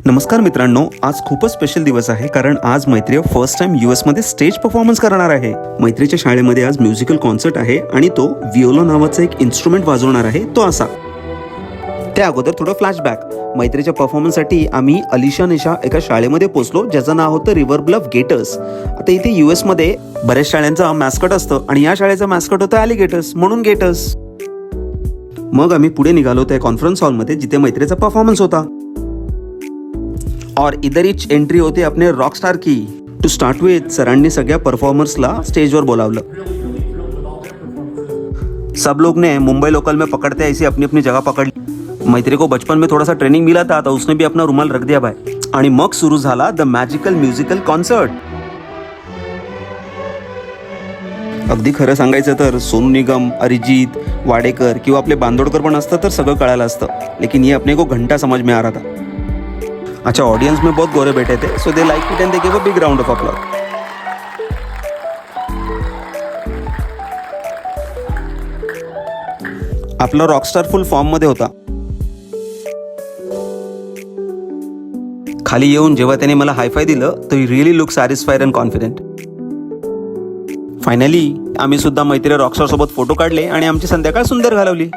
नमस्कार मित्रांनो, आज खूपच स्पेशल दिवस आहे कारण आज मैत्री फर्स्ट टाइम US मध्ये स्टेज परफॉर्मन्स करणार आहे. मैत्रीच्या शाळेमध्ये आज म्युझिकल कॉन्सर्ट आहे आणि तो व्हिओला नावाचा एक इन्स्ट्रुमेंट वाजवणार आहे. तो असा. त्या अगोदर थोडं फ्लॅशबॅक. मैत्रीच्या परफॉर्मन्ससाठी आम्ही अलिशानच्या एका शाळेमध्ये पोहोचलो ज्याचं नाव होतं रिव्हर ब्लफ गेटर्स. आता इथे US मध्ये बऱ्याच शाळांचा मॅस्कट असतं आणि या शाळेचा मॅस्कट होतं ॲलिगेटर्स, म्हणून गेटर्स. मग आम्ही पुढे निघालो त्या कॉन्फरन्स हॉलमध्ये जिथे मैत्रीचा परफॉर्मन्स होता. और इधर ही एंट्री होती अपने रॉकस्टार की. टू स्टार्ट विथ सरांनी सगळ्या परफॉर्मर्सला स्टेजवर बोलावलं. सब लोग ने मुंबई लोकल में पकड़ते ऐसी अपनी अपनी जगह पकड़ ली. मैत्री को बचपन में थोड़ा सा ट्रेनिंग मिला था तो उसने भी अपना रुमाल रख दिया भाई. आणि मग सुरू झाला द मॅजिकल म्युझिकल कॉन्सर्ट. अगदी खरं सांगायचं तर सोनू निगम, अरिजीत, वाडेकर किंवा आपले बांदोडकर पण असतं तर सगळं कळायला असतं. लेकिन ये अपने को घंटा समझ में आ रहा था. अच्छा, ऑडियंस में बहुत गोरे बैठे थे, so they like it and they give a big round of applause. आपला रॉकस्टार फुल फॉर्म मध्ये होता. खाली येऊन जेव्हा त्याने मला हायफाय दिलं तर ही really look satisfied and confident. Finally आम्ही सुद्धा मैत्री रॉकस्टार सोबत फोटो काढले आणि आमची संध्याकाळ सुंदर घालवली.